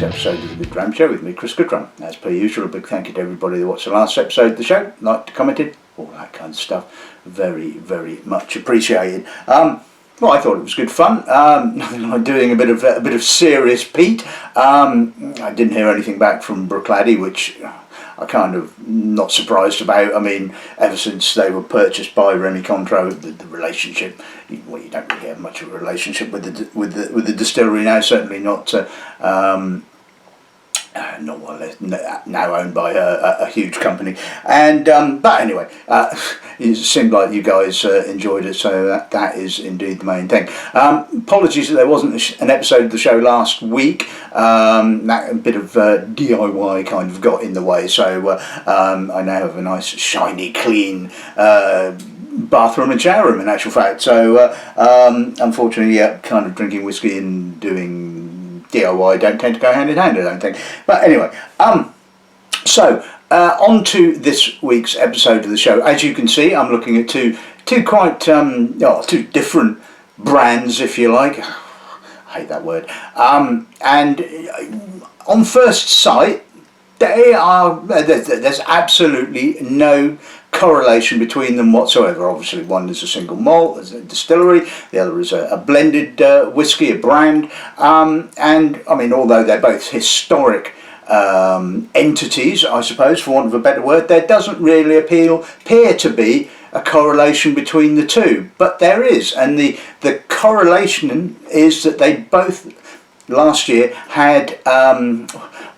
episode of the Goodrum Show with me, Chris Goodrum. As per usual, a big thank you to everybody that watched the last episode of the show, liked, commented, all that kind of stuff. Very, very much appreciated. Well, I thought it was good fun. Nothing like doing a bit of serious Pete. I didn't hear anything back from Brookladdie, which I kind of not surprised about. I mean, ever since they were purchased by Remy Cointreau, the relationship, well, you don't really have much of a relationship with the distillery now. Certainly not not one now owned by a huge company. And but anyway, it seemed like you guys enjoyed it, so that is indeed the main thing. Apologies that there wasn't an episode of the show last week. That a bit of DIY kind of got in the way, so I now have a nice shiny clean bathroom and shower room in actual fact. So unfortunately, kind of drinking whiskey and doing DIY don't tend to go hand in hand, I don't think. But anyway, so on to this week's episode of the show. As you can see, I'm looking at two quite two different brands, if you like. I hate that word. And on first sight, there's absolutely no correlation between them whatsoever. Obviously, one is a single malt, as a distillery, the other is a blended whiskey, a brand, and I mean, although they're both historic entities, I suppose, for want of a better word, there doesn't really appear to be a correlation between the two, but there is, and the correlation is that they both last year had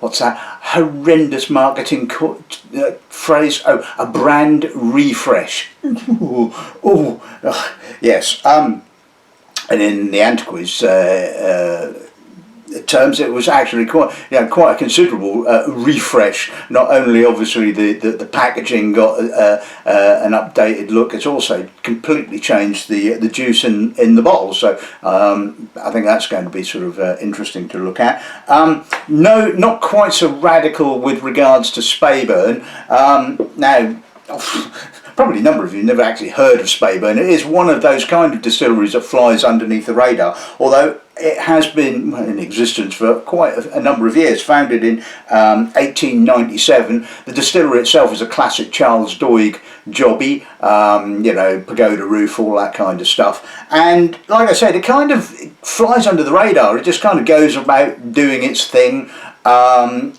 what's that horrendous marketing phrase? Oh, a brand refresh. Yes. And in the Antiquaries terms, it was actually quite a considerable refresh. Not only obviously the packaging got an updated look, it's also completely changed the juice in the bottle. So I think that's going to be sort of interesting to look at. No, not quite so radical with regards to Speyburn. Now, probably a number of you never actually heard of Speyburn. It is one of those kind of distilleries that flies underneath the radar, although it has been in existence for quite a number of years. Founded in 1897, the distillery itself is a classic Charles Doig jobby, pagoda roof, all that kind of stuff. And like I said, it kind of flies under the radar. It just kind of goes about doing its thing. And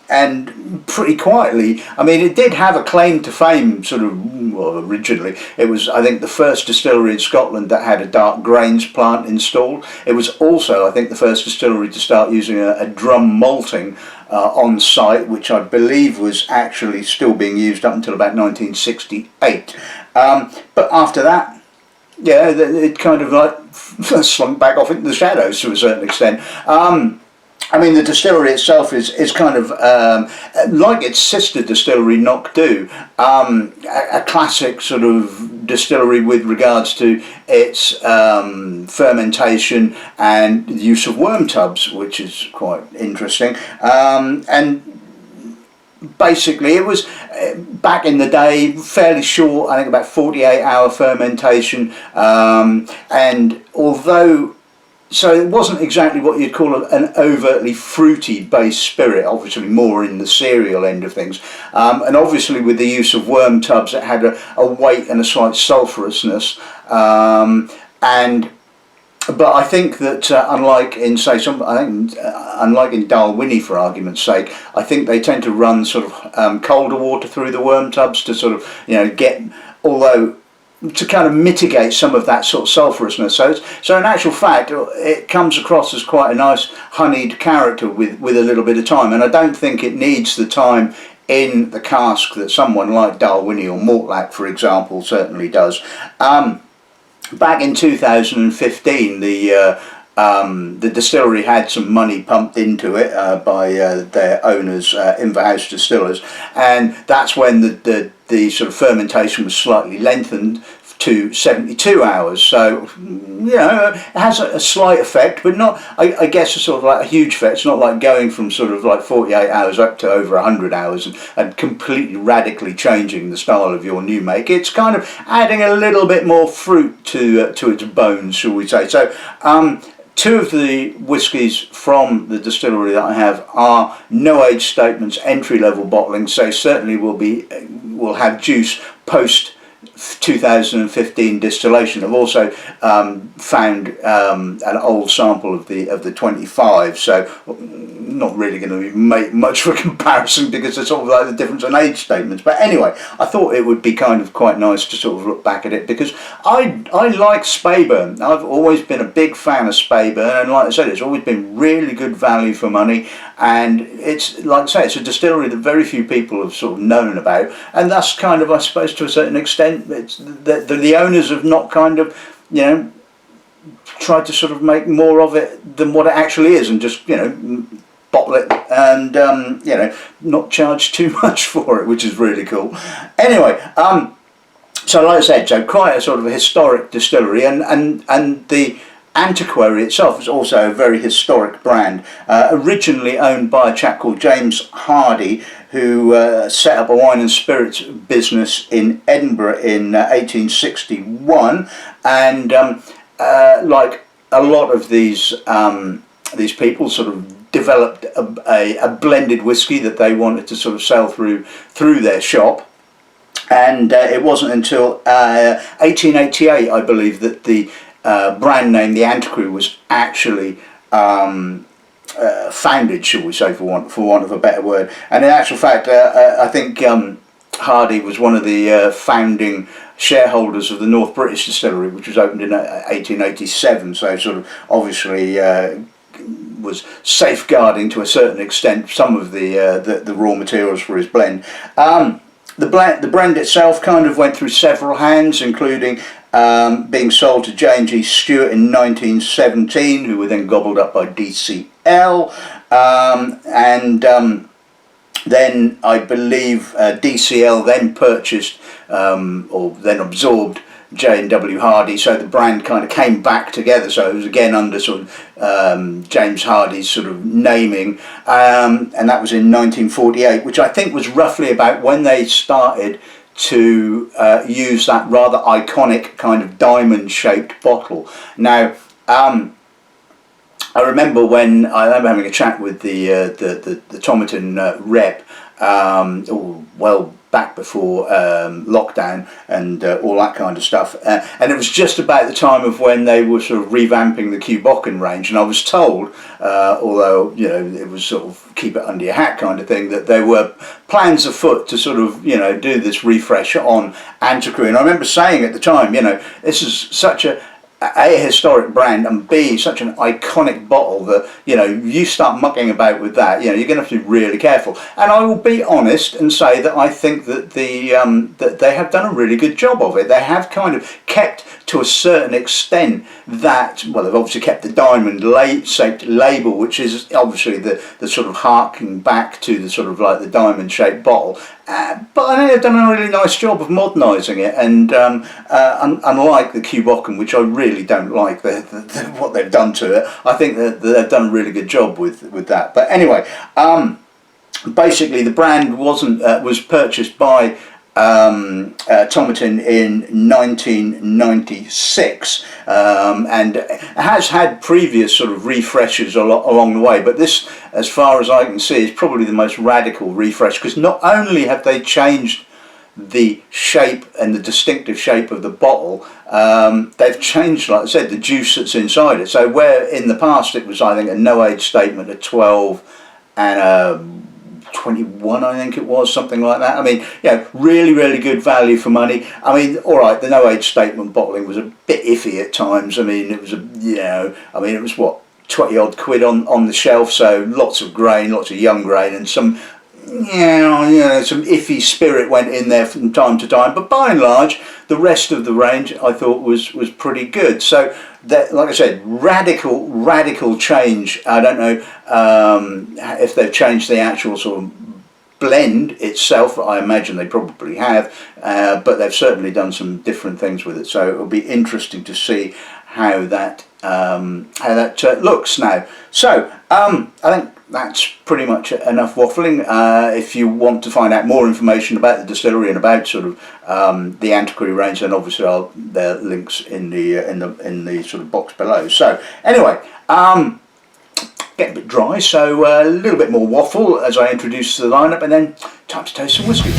pretty quietly. I mean, it did have a claim to fame, sort of, well, originally. It was, I think, the first distillery in Scotland that had a dark grains plant installed. It was also, I think, the first distillery to start using a drum malting on site, which I believe was actually still being used up until about 1968. But after that, yeah, it kind of like slunk back off into the shadows to a certain extent. I mean, the distillery itself is kind of like its sister distillery, Knockdo, a classic sort of distillery with regards to its fermentation and the use of worm tubs, which is quite interesting. And basically, it was back in the day fairly short, I think about 48-hour fermentation, and although so it wasn't exactly what you'd call an overtly fruity based spirit, obviously more in the cereal end of things, and obviously with the use of worm tubs it had a weight and a slight sulphurousness, but I think that unlike in unlike in Dalwhinnie, for argument's sake, I think they tend to run sort of colder water through the worm tubs to sort of get, although to kind of mitigate some of that sort of sulphurousness. So in actual fact, it comes across as quite a nice honeyed character with a little bit of time, and I don't think it needs the time in the cask that someone like Dalwhinnie or Mortlach, for example, certainly does. Back in 2015, the distillery had some money pumped into it by their owners, Inverhouse Distillers, and that's when the sort of fermentation was slightly lengthened to 72 hours. So, it has a slight effect, but not, I guess, a sort of like a huge effect. It's not like going from sort of like 48 hours up to over 100 hours and completely radically changing the style of your new make. It's kind of adding a little bit more fruit to its bones, shall we say. So, Two of the whiskies from the distillery that I have are no age statements, entry level bottling, so certainly will have juice post 2015 distillation. I've also found an old sample of the 25, so not really going to make much of a comparison because it's sort of like the difference in age statements. But anyway, I thought it would be kind of quite nice to sort of look back at it, because I like Speyburn. I've always been a big fan of Speyburn, and like I said, it's always been really good value for money, and it's, like I say, it's a distillery that very few people have sort of known about, and that's kind of, I suppose, to a certain extent, it's the owners have not kind of, you know, tried to sort of make more of it than what it actually is, and just, you know, bottle it and you know, not charge too much for it, which is really cool. Anyway, so like I said, so quite a sort of a historic distillery, and the Antiquary itself is also a very historic brand, originally owned by a chap called James Hardy, who set up a wine and spirits business in Edinburgh in 1861, and like a lot of these people sort of developed a blended whiskey that they wanted to sort of sell through their shop. And it wasn't until 1888, I believe, that the brand name, the Antiquary, was actually founded, shall we say, for want of a better word. And in actual fact, I think Hardy was one of the founding shareholders of the North British Distillery, which was opened in 1887. So sort of obviously was safeguarding to a certain extent some of the raw materials for his blend. The brand itself kind of went through several hands, including being sold to James E. Stewart in 1917, who were then gobbled up by DCL, and then I believe DCL then purchased or then absorbed J&W Hardy, so the brand kind of came back together. So it was again under sort of James Hardy's sort of naming, and that was in 1948, which I think was roughly about when they started to use that rather iconic kind of diamond shaped bottle. Now I remember having a chat with the Tomerton rep, well back before lockdown and all that kind of stuff, and it was just about the time of when they were sort of revamping the Cuboccan range, and I was told, although, you know, it was sort of keep it under your hat kind of thing, that there were plans afoot to sort of, you know, do this refresh on Antiquary. And I remember saying at the time, you know, this is such a historic brand, and B, such an iconic bottle that, you know, you start mucking about with that, you know, you're going to have to be really careful. And I will be honest and say that I think that that they have done a really good job of it. They have kind of kept, to a certain extent, that, well, they've obviously kept the diamond shaped label, which is obviously the sort of harking back to the sort of like the diamond shaped bottle, but I think they've done a really nice job of modernising it, and unlike the Cuboccan, which I really don't like what they've done to it, I think that they've done a really good job with that. But anyway, basically the brand was purchased by Tomerton in 1996, and has had previous sort of refreshes along the way, but this, as far as I can see, is probably the most radical refresh, because not only have they changed the shape and the distinctive shape of the bottle, they've changed, like I said, the juice that's inside it. So where in the past it was, I think, a no age statement, a 12 and a 21, I think it was, something like that. I mean, yeah, really, really good value for money. I mean, all right, the no age statement bottling was a bit iffy at times. I mean, it was it was what, 20 odd quid on the shelf, so lots of grain, lots of young grain, and some, some iffy spirit went in there from time to time. But by and large, the rest of the range I thought was pretty good. So that, like I said, radical change. I don't know if they've changed the actual sort of blend itself. I imagine they probably have, but they've certainly done some different things with it. So it'll be interesting to see how that looks now. So I think that's pretty much enough waffling. If you want to find out more information about the distillery and about sort of the Antiquary range, then obviously there are links in the sort of box below. So anyway, getting a bit dry, so a little bit more waffle as I introduce the lineup, and then time to taste some whiskey.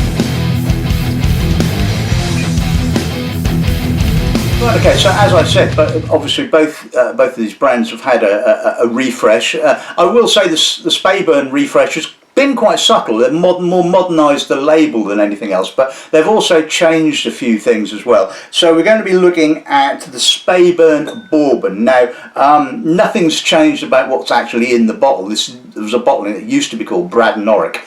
Right, okay, so as I said, but obviously both of these brands have had a refresh. I will say the Speyburn refresh has been quite subtle. They've more modernised the label than anything else, but they've also changed a few things as well. So we're going to be looking at the Speyburn Bourbon. Now, nothing's changed about what's actually in the bottle. There was a bottle that used to be called Bradnoric.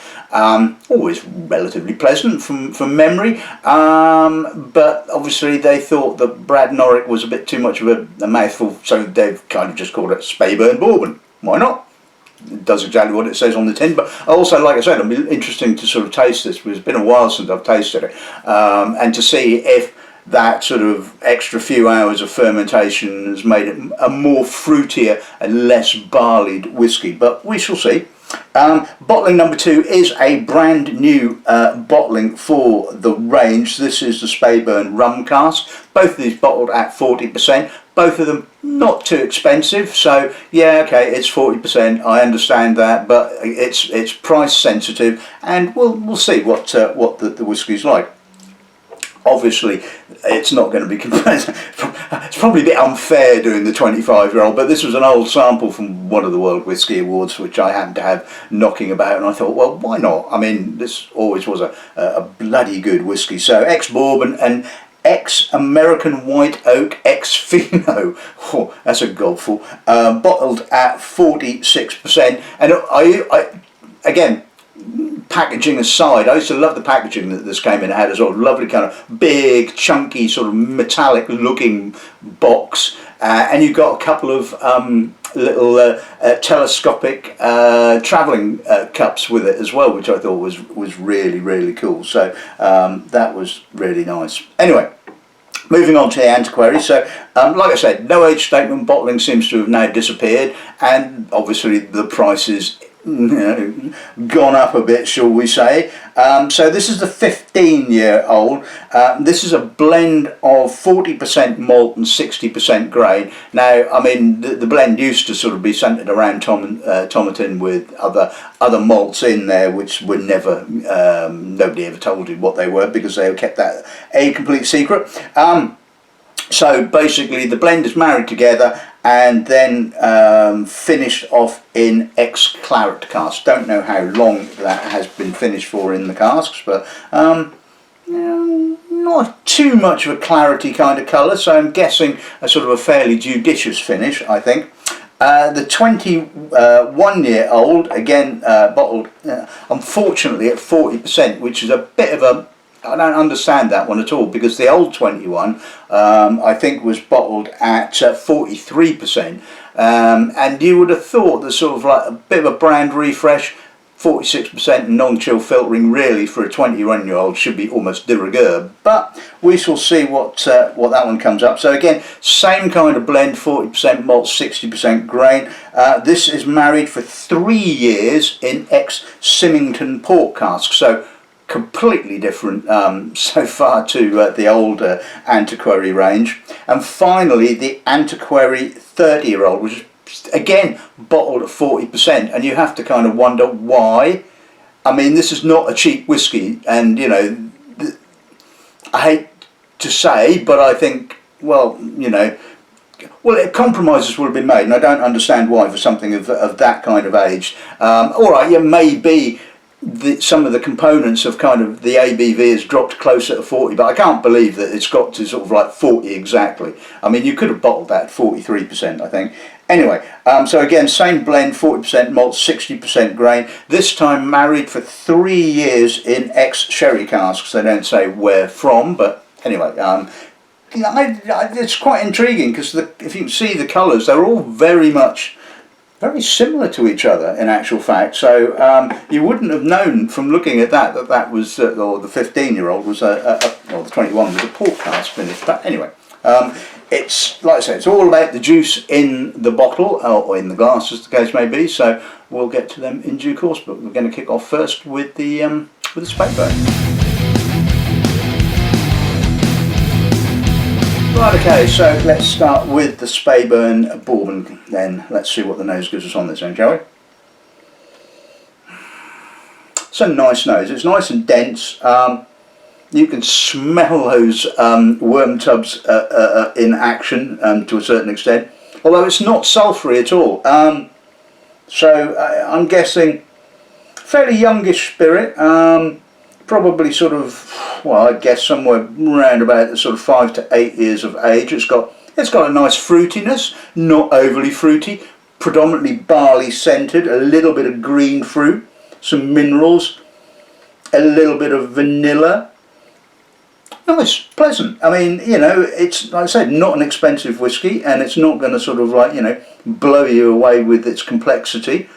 Always relatively pleasant from memory, but obviously they thought that Bradnoric was a bit too much of a mouthful, so they've kind of just called it Speyburn Bourbon. Why not? It does exactly what it says on the tin. But also, like I said, it'll be interesting to sort of taste this, because it's been a while since I've tasted it, and to see if that sort of extra few hours of fermentation has made it a more fruitier and less barleyed whiskey. But we shall see. Bottling number 2 is a brand new bottling for the range. This is the Speyburn rum cask. Both of these bottled at 40%. Both of them not too expensive. So yeah, okay, it's 40%. I understand that, but it's price sensitive, and we'll see what the whiskey's like. Obviously, it's not going to be compared. It's probably a bit unfair doing the 25-year-old, but this was an old sample from one of the World Whisky Awards, which I happened to have knocking about, and I thought, well, why not? I mean, this always was a bloody good whiskey. So, ex-bourbon and ex-American white oak, ex-fino. Oh, that's a gobful. Bottled at 46%, and I again, packaging aside, I used to love the packaging that this came in. It had a sort of lovely kind of big, chunky, sort of metallic looking box, and you got a couple of little telescopic travelling cups with it as well, which I thought was really, really cool. So that was really nice. Anyway, moving on to the Antiquary. So like I said, no age statement. Bottling seems to have now disappeared, and obviously the prices gone up a bit, shall we say. So this is the 15-year-old. This is a blend of 40% malt and 60% grain. Now, I mean, the blend used to sort of be centred around Tomatin with other malts in there, which were never, nobody ever told you what they were, because they kept that a complete secret. So basically the blend is married together and then finished off in ex-claret casks. Don't know how long that has been finished for in the casks, but not too much of a clarity kind of colour, so I'm guessing a sort of a fairly judicious finish, I think. The 21-year-old, again bottled unfortunately at 40%, which is a bit of a, I don't understand that one at all, because the old 21 I think was bottled at 43%, and you would have thought that sort of like a bit of a brand refresh, 46% non-chill filtering really for a 21-year-old should be almost de rigueur, but we shall see what that one comes up. So again, same kind of blend, 40% malt, 60% grain. This is married for 3 years in ex-Symington port casks, so completely different so far to the old Antiquary range. And finally the Antiquary 30-year-old, which is again bottled at 40%, and you have to kind of wonder why. I mean, this is not a cheap whiskey, and you know, I hate to say, but I think, well, you know, compromises will have been made, and I don't understand why for something of that kind of age. Alright, yeah, maybe some of the components of kind of the ABV has dropped closer to 40, but I can't believe that it's got to sort of like 40 exactly. I mean, you could have bottled that at 43%, I think. Anyway, so again, same blend, 40% malt, 60% grain. This time married for 3 years in ex-sherry casks. They don't say where from, but anyway, you know, it's quite intriguing, because if you can see the colours, they're all very similar to each other in actual fact. So you wouldn't have known from looking at that was, or the 15-year-old was, or the 21 was a port cask finish. But anyway, It's, like I said, it's all about the juice in the bottle, or in the glass as the case may be, so we'll get to them in due course, but we're going to kick off first with the Speyburn. Right, okay, so let's start with the Speyburn Bourbon then. Let's see what the nose gives us on this end, shall we? It's a nice nose, it's nice and dense. You can smell those worm tubs in action to a certain extent, although it's not sulphury at all. So I'm guessing fairly youngish spirit, probably sort of, well, I guess somewhere around about the sort of 5 to 8 years of age. It's got a nice fruitiness, not overly fruity, predominantly barley scented, a little bit of green fruit, some minerals, a little bit of vanilla. Nice, pleasant. I mean, you know, it's, like I said, not an expensive whiskey, and it's not going to sort of like, you know, blow you away with its complexity,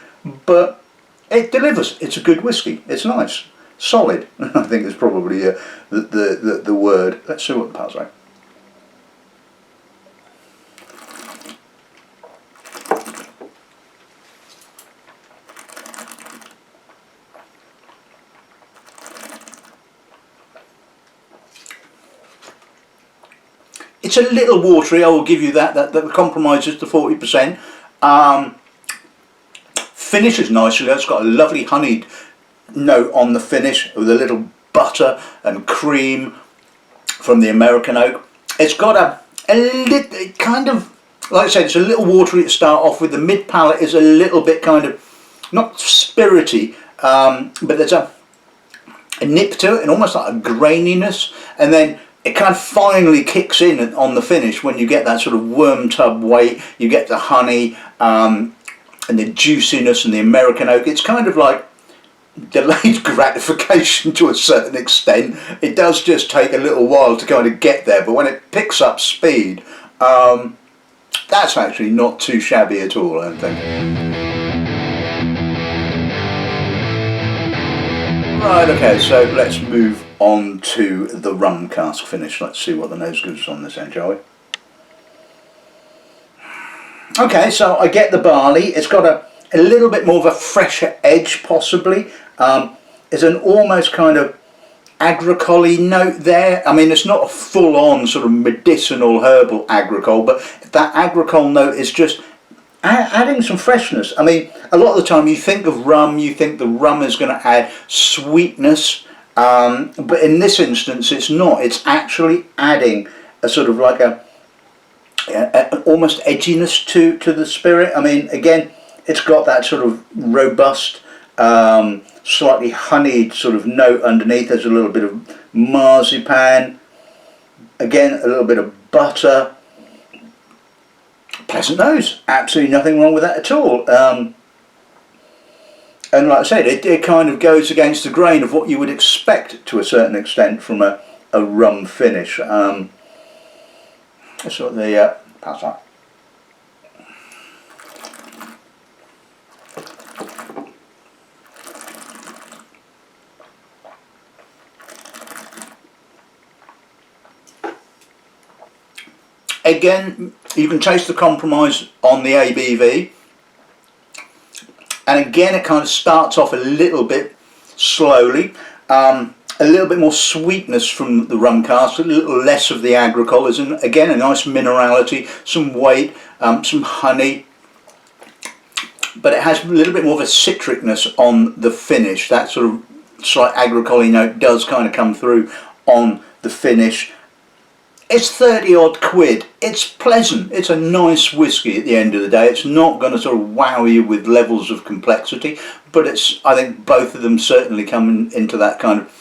but it delivers. It's a good whiskey. It's nice, solid. I think is probably the word. Let's see what the pals like. It's a little watery, I will give you that. That compromises to 40%. Finishes nicely. It's got a lovely honeyed note on the finish with a little butter and cream from the American oak. It's got a little kind of, like I said, it's a little watery to start off with. The mid palate is a little bit kind of not spirity, but there's a nip to it and almost like a graininess, and then it kind of finally kicks in on the finish when you get that sort of worm tub weight. You get the honey and the juiciness and the American oak. It's kind of like delayed gratification to a certain extent. It does just take a little while to kind of get there, but when it picks up speed, that's actually not too shabby at all, I don't think. Right, okay, so let's move on to the rum cask finish. Let's see what the nose gives us on this end, shall we? Okay, so I get the barley. It's got a little bit more of a fresher edge, possibly. There's an almost kind of agricole note there. I mean, it's not a full-on sort of medicinal herbal agricole, but that agricole note is just adding some freshness. I mean, a lot of the time you think of rum, you think the rum is going to add sweetness, but in this instance it's not. It's actually adding a sort of like an almost edginess to the spirit. I mean, again, it's got that sort of robust, slightly honeyed sort of note underneath. There's a little bit of marzipan, again a little bit of butter. Pleasant nose, absolutely nothing wrong with that at all. And like I said, it kind of goes against the grain of what you would expect to a certain extent from a rum finish. That's what the pass on. Again, you can taste the compromise on the ABV, and again it kind of starts off a little bit slowly, a little bit more sweetness from the rum cask, a little less of the agricolas, and again a nice minerality, some weight, some honey, but it has a little bit more of a citricness on the finish. That sort of slight agricole note does kind of come through on the finish. It's 30 odd quid. It's pleasant. It's a nice whiskey at the end of the day. It's not going to sort of wow you with levels of complexity, but it's, I think both of them certainly come into that kind of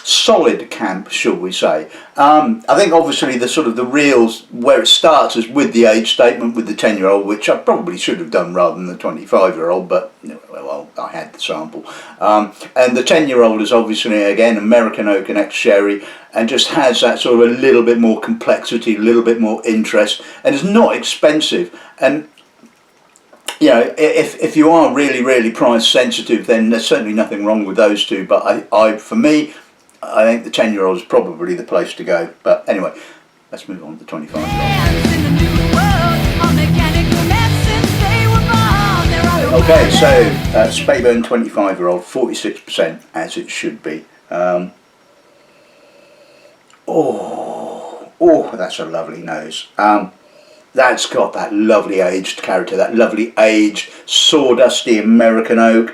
solid camp, shall we say. I think obviously the sort of the reals where it starts is with the age statement, with the 10-year-old, which I probably should have done rather than the 25-year-old, but well, I had the sample. And the 10-year-old is obviously again American oak and ex-sherry, and just has that sort of a little bit more complexity, a little bit more interest, and it's not expensive. And you know, if you are really price sensitive, then there's certainly nothing wrong with those two. But for me, I think the 10-year-old is probably the place to go. But anyway, let's move on to the 25-year-old. Okay, so Speyburn 25-year-old, 46%, as it should be. Oh, that's a lovely nose. That's got that lovely aged character, that lovely aged sawdusty American oak.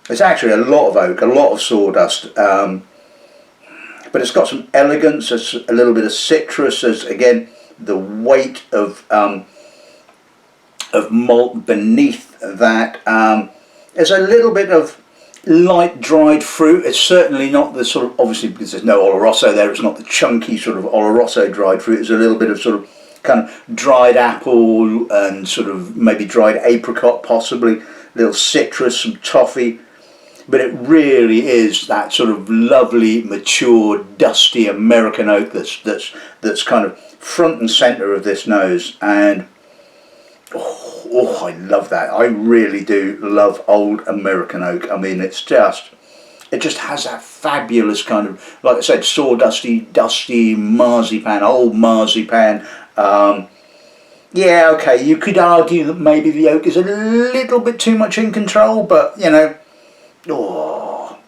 There's actually a lot of oak, a lot of sawdust, but it's got some elegance. There's a little bit of citrus. There's again the weight of malt beneath that. There's a little bit of light dried fruit. It's certainly not the sort of, obviously because there's no Oloroso there, it's not the chunky sort of Oloroso dried fruit. There's a little bit of sort of kind of dried apple and sort of maybe dried apricot, possibly a little citrus, some toffee, but it really is that sort of lovely, mature, dusty American oak that's kind of front and center of this nose. And oh, I love that. I really do love old American oak. I mean, it just has that fabulous kind of, like I said, sawdusty, dusty marzipan, old marzipan. Yeah, okay, you could argue that maybe the oak is a little bit too much in control, but, you know, oh,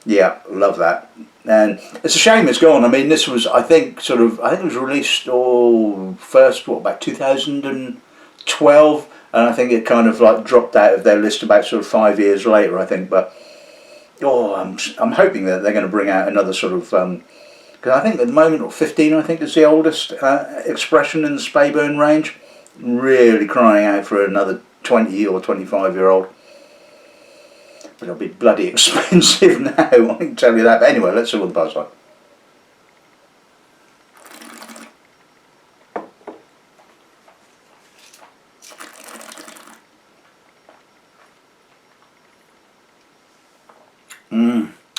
yeah, love that. And it's a shame it's gone. I mean, this was, I think it was released, about 2012. And I think it kind of like dropped out of their list about sort of 5 years later, I think. But I'm hoping that they're going to bring out another sort of, because I think at the moment, 15 I think is the oldest expression in the Speyburn range. Really crying out for another 20 or 25-year-old. But it'll be bloody expensive now, I can tell you that. But anyway, let's see what the buzz like.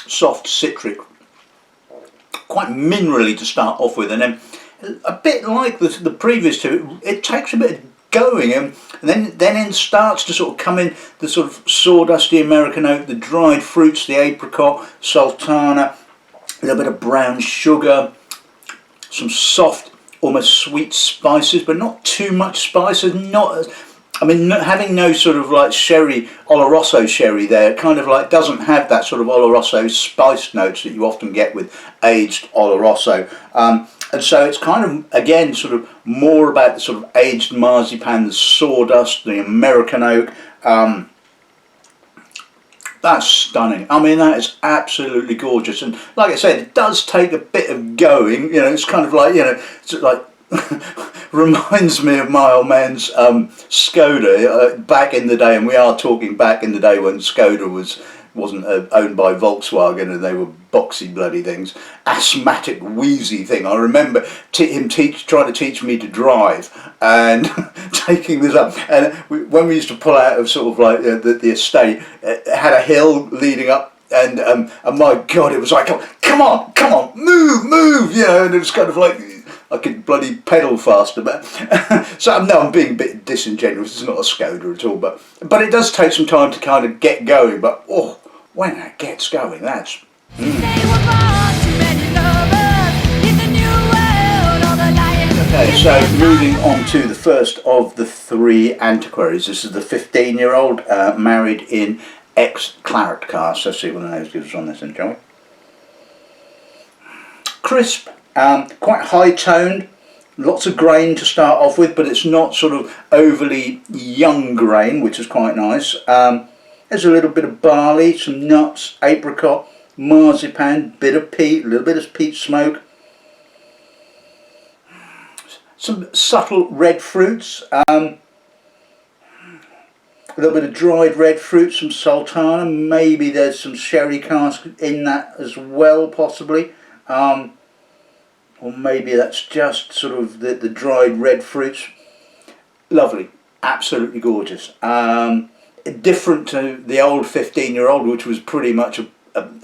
Soft citric, quite minerally to start off with, and then a bit like the previous two, it takes a bit of going, and then it starts to sort of come in the sort of sawdusty American oak, the dried fruits, the apricot, sultana, a little bit of brown sugar, some soft, almost sweet spices, but not too much spices. Having no sort of like sherry, Oloroso sherry there, it kind of like doesn't have that sort of Oloroso spice notes that you often get with aged Oloroso. And so it's kind of, again, sort of more about the sort of aged marzipan, the sawdust, the American oak. That's stunning. I mean, that is absolutely gorgeous. And like I said, it does take a bit of going. You know, it's kind of like, you know, it's like reminds me of my old man's Skoda back in the day, and we are talking back in the day when Skoda wasn't owned by Volkswagen and they were boxy bloody things, asthmatic wheezy thing. I remember him trying to teach me to drive and taking this up, and when we used to pull out of sort of like the estate, it had a hill leading up, and my God, it was like, come on, move, you know, and it was kind of like I could bloody pedal faster, but so no, I'm being a bit disingenuous. It's not a Skoda at all, but it does take some time to kind of get going. But when that gets going, that's. Okay, so moving on to the first of the three antiquaries. This is the 15-year-old married in ex-claret cask. Let's see what the nose gives us on this, then, shall we? Crisp. Quite high toned, lots of grain to start off with, but it's not sort of overly young grain, which is quite nice. There's a little bit of barley, some nuts, apricot, marzipan, bit of peat, a little bit of peat smoke. Some subtle red fruits, a little bit of dried red fruit, some sultana, maybe there's some sherry cask in that as well, possibly. Or maybe that's just sort of the dried red fruits. Lovely, absolutely gorgeous. Different to the old 15-year-old, which was pretty much a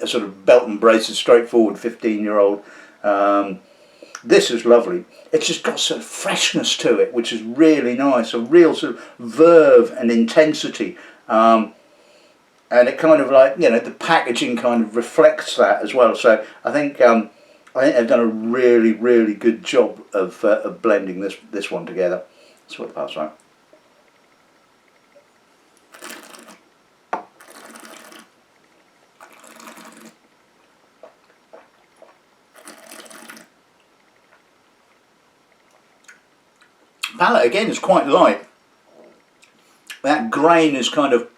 sort of belt and braces, straightforward 15-year-old. This is lovely. It's just got sort of freshness to it, which is really nice. A real sort of verve and intensity. And it kind of like, you know, the packaging kind of reflects that as well. So I think I think they've done a really, really good job of blending this one together. That's what the pass right. Palate again is quite light. That grain is kind of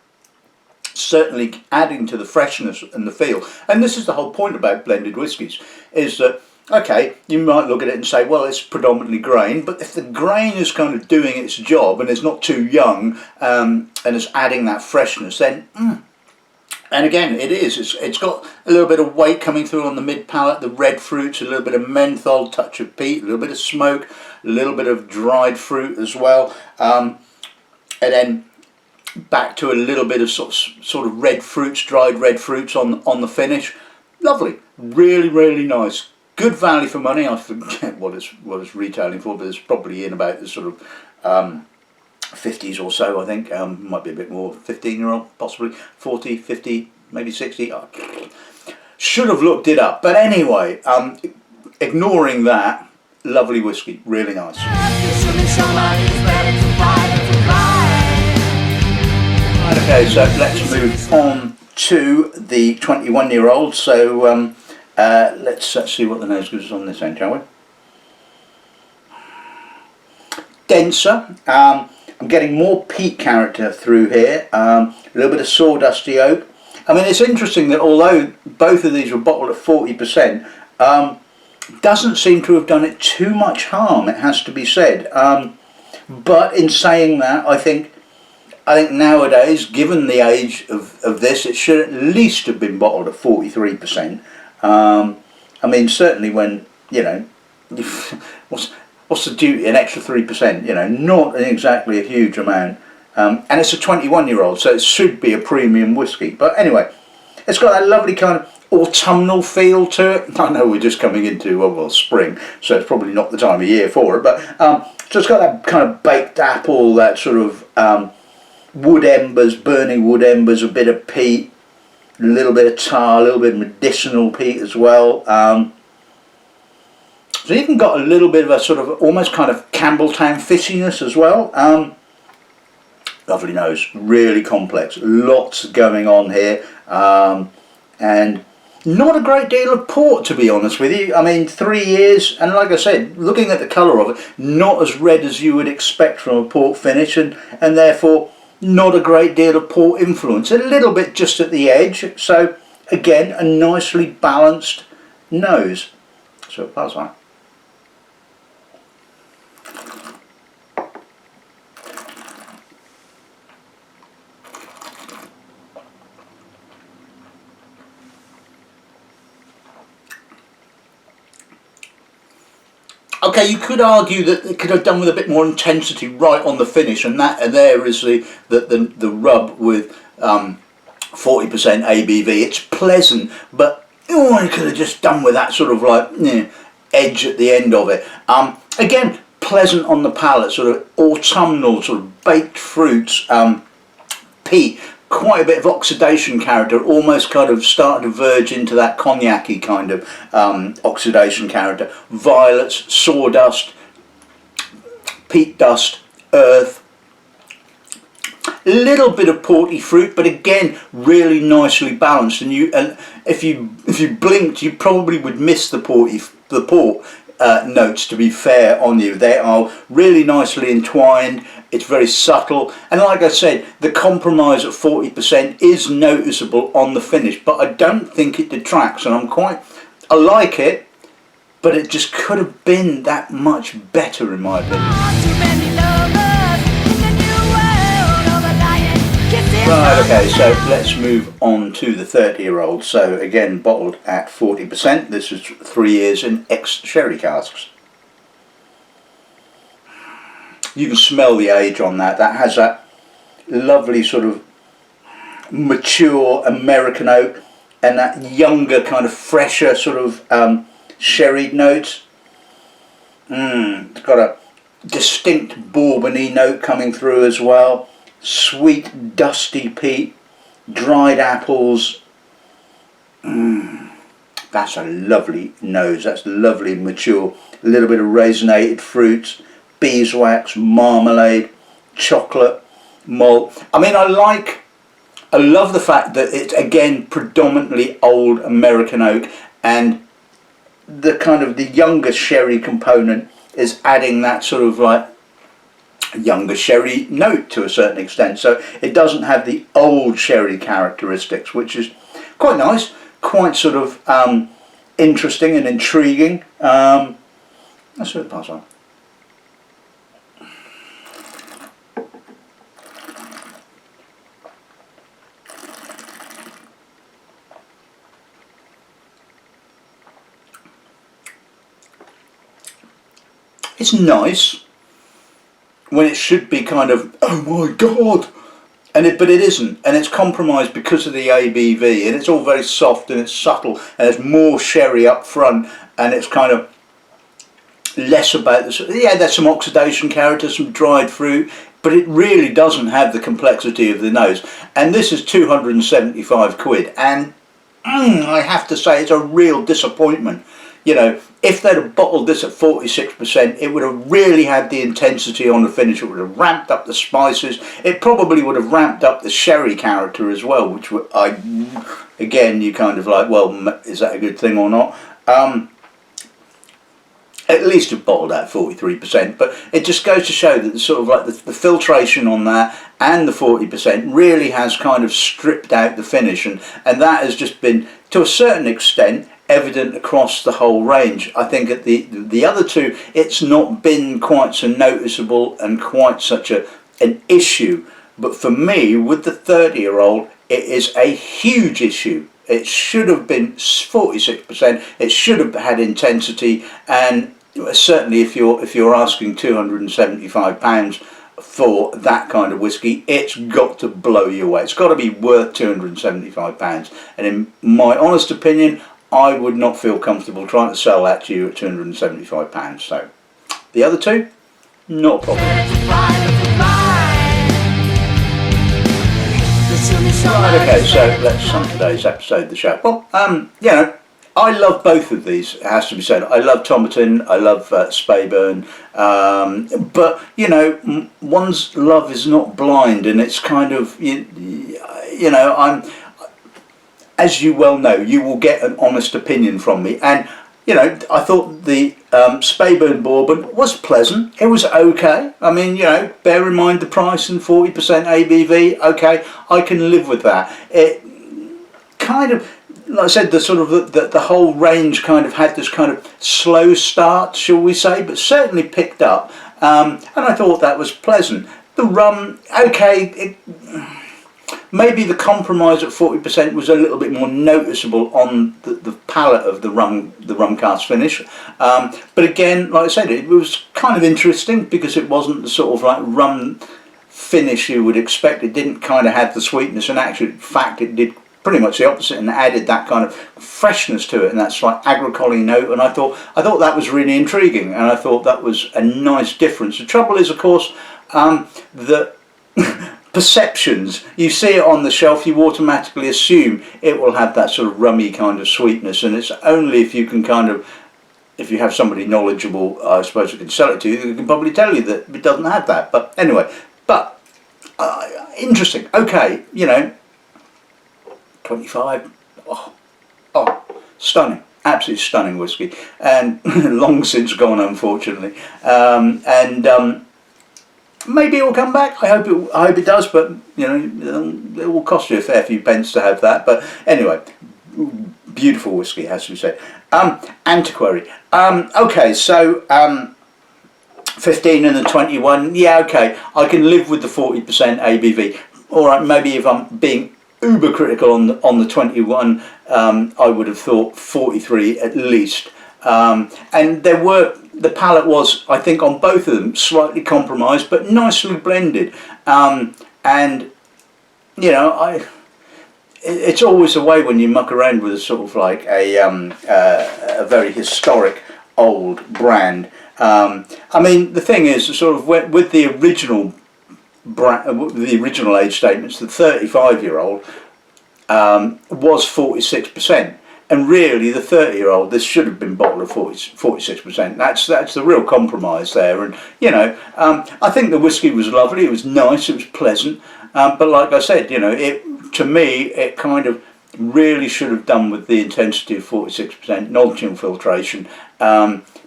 certainly adding to the freshness and the feel. And this is the whole point about blended whiskies, is that, okay, you might look at it and say, well, it's predominantly grain, but if the grain is kind of doing its job and it's not too young and it's adding that freshness, then and again, it is. It's got a little bit of weight coming through on the mid palate, the red fruits, a little bit of menthol, touch of peat, a little bit of smoke, a little bit of dried fruit as well, and then back to a little bit of sort of red fruits, dried red fruits on the finish. Lovely, really, really nice. Good value for money. I forget what it's retailing for, but it's probably in about the sort of 50s or so, I think. Might be a bit more, 15-year-old, possibly 40, 50, maybe 60. Should have looked it up, but anyway, ignoring that, lovely whiskey, really nice. Right, okay, so let's move on to the 21-year-old. So let's see what the nose gives us on this end, shall we? Denser. I'm getting more peat character through here, a little bit of sawdusty oak. I mean, it's interesting that although both of these were bottled at 40%, doesn't seem to have done it too much harm, it has to be said. But in saying that, I think nowadays, given the age of this, it should at least have been bottled at 43%. I mean, certainly when, you know, what's the duty? An extra 3%, you know, not exactly a huge amount. And it's a 21-year-old, so it should be a premium whiskey. But anyway, it's got that lovely kind of autumnal feel to it. I know we're just coming into, well, spring, so it's probably not the time of year for it. But so it's got that kind of baked apple, that sort of wood embers, burning wood embers, a bit of peat, a little bit of tar, a little bit of medicinal peat as well. So you even got a little bit of a sort of almost kind of Campbelltown fishiness as well. Lovely nose, really complex, lots going on here, and not a great deal of port, to be honest with you. I mean, 3 years, and like I said, looking at the colour of it, not as red as you would expect from a port finish, and therefore not a great deal of port influence, a little bit just at the edge. So again, a nicely balanced nose. So pass that. Okay, you could argue that it could have done with a bit more intensity right on the finish, and there is the rub with 40% ABV. It's pleasant, but you could have just done with that sort of like edge at the end of it. Again, pleasant on the palate, sort of autumnal, sort of baked fruits, peat. Quite a bit of oxidation character, almost kind of starting to verge into that cognac-y kind of oxidation character. Violets, sawdust, peat dust, earth. A little bit of porty fruit, but again, really nicely balanced. And if you blinked, you probably would miss the port notes, to be fair on you. They are really nicely entwined. It's very subtle, and like I said, the compromise at 40% is noticeable on the finish, but I don't think it detracts, and I like it, but it just could have been that much better in my opinion. Right, okay, so let's move on to the 30-year-old. So again, bottled at 40%. This is 3 years in ex-sherry casks. You can smell the age on that. That has that lovely sort of mature American oak and that younger kind of fresher sort of sherried notes. It's got a distinct bourbon-y note coming through as well. Sweet dusty peat, dried apples. That's a lovely nose. That's lovely and mature. A little bit of raisinated fruits, beeswax, marmalade, chocolate, malt. I mean, I love the fact that it's again predominantly old American oak, and the kind of the younger sherry component is adding that sort of like younger sherry note to a certain extent. So it doesn't have the old sherry characteristics, which is quite nice, quite sort of interesting and intriguing. Let's do the pass on. It's nice when it should be kind of, oh my god, but it isn't, and it's compromised because of the ABV, and it's all very soft and it's subtle, and there's more sherry up front, and it's kind of less about this. Yeah, there's some oxidation character, some dried fruit, but it really doesn't have the complexity of the nose. And this is 275 quid, and I have to say it's a real disappointment. You know, if they'd have bottled this at 46%, it would have really had the intensity on the finish. It would have ramped up the spices. It probably would have ramped up the sherry character as well, which would, again, you kind of like, well, is that a good thing or not? At least have bottled at 43%, but it just goes to show that the sort of like the filtration on that and the 40% really has kind of stripped out the finish, and that has just been, to a certain extent, evident across the whole range. I think at the other two, it's not been quite so noticeable and quite such an issue, but for me, with the 30-year-old, it is a huge issue. It should have been 46%. It should have had intensity, and certainly if you're asking £275 for that kind of whiskey, it's got to blow you away. It's got to be worth £275, and in my honest opinion, I would not feel comfortable trying to sell that to you at £275. So the other two, not a problem. Right, okay, so let's sum today's episode of the show. Well, you know, I love both of these, it has to be said. I love Tomatin, I love Speyburn, but, you know, one's love is not blind, and it's kind of, you know, as you well know, you will get an honest opinion from me, and, you know, I thought the Speyburn Bourbon was pleasant. It was okay. I mean, you know, bear in mind the price and 40% ABV. Okay, I can live with that. It kind of, like I said, the sort of the whole range kind of had this kind of slow start, shall we say, but certainly picked up. And I thought that was pleasant. The rum, okay, maybe the compromise at 40% was a little bit more noticeable on the palate of the rum cask finish. But again, like I said, it was kind of interesting because it wasn't the sort of like rum finish you would expect. It didn't kind of have the sweetness, and actually, in fact, it did pretty much the opposite and added that kind of freshness to it and that slight agricole note. And I thought that was really intriguing, and I thought that was a nice difference. The trouble is, of course, that perceptions, you see it on the shelf, you automatically assume it will have that sort of rummy kind of sweetness, and it's only if you can kind of, if you have somebody knowledgeable, I suppose, who can sell it to you, who can probably tell you that it doesn't have that. But anyway, interesting. Okay, you know, 25, oh, stunning, absolutely stunning whiskey, and long since gone, unfortunately, maybe it will come back. I hope it does, but you know, it will cost you a fair few pence to have that. But anyway, beautiful whiskey, has to be said. Antiquary. Okay, so 15 and the 21. Yeah, okay, I can live with the 40% ABV. All right, maybe if I'm being uber critical on the 21, I would have thought 43 at least. And the palate was, I think, on both of them slightly compromised but nicely blended, and you know, it's always the way when you muck around with a sort of like a very historic old brand. I mean, the thing is, sort of with the original age statements, the 35-year-old was 46%. and really the 30-year-old, this should have been bottled at 46%. That's the real compromise there. And you know, I think the whiskey was lovely. It was nice. It was pleasant. But like I said, you know, to me it kind of really should have done with the intensity of 46% Nottingham filtration,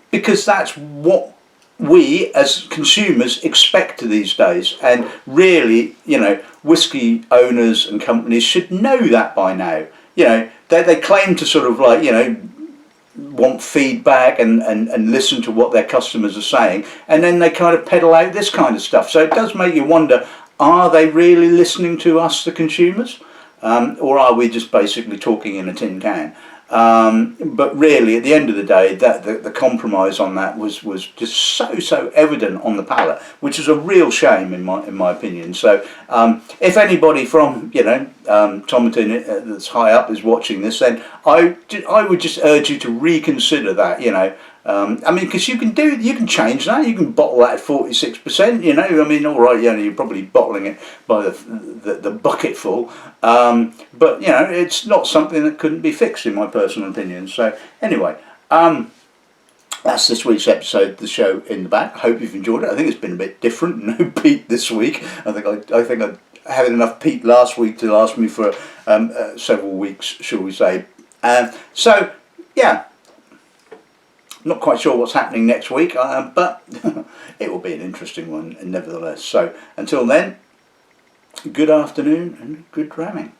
because that's what we as consumers expect these days. And really, you know, whiskey owners and companies should know that by now. You know, they claim to sort of like, you know, want feedback and listen to what their customers are saying, and then they kind of peddle out this kind of stuff. So it does make you wonder, are they really listening to us, the consumers? Or are we just basically talking in a tin can? But really, at the end of the day, that the compromise on that was just so evident on the palate, which is a real shame in my opinion. So if anybody from, you know, Tomatin that's high up is watching this, then I would just urge you to reconsider that. You know, I mean, because you can change that. You can bottle that at 46%. You know, I mean, all right, you know, you're probably bottling it by the bucket full, but you know, it's not something that couldn't be fixed, in my personal opinion. So anyway, that's this week's episode of the show in the back. I hope you've enjoyed it. I think it's been a bit different. No Pete this week. I think I had enough Pete last week to last me for several weeks, shall we say. So yeah. Not quite sure what's happening next week, but it will be an interesting one nevertheless. So until then, good afternoon and good dramming.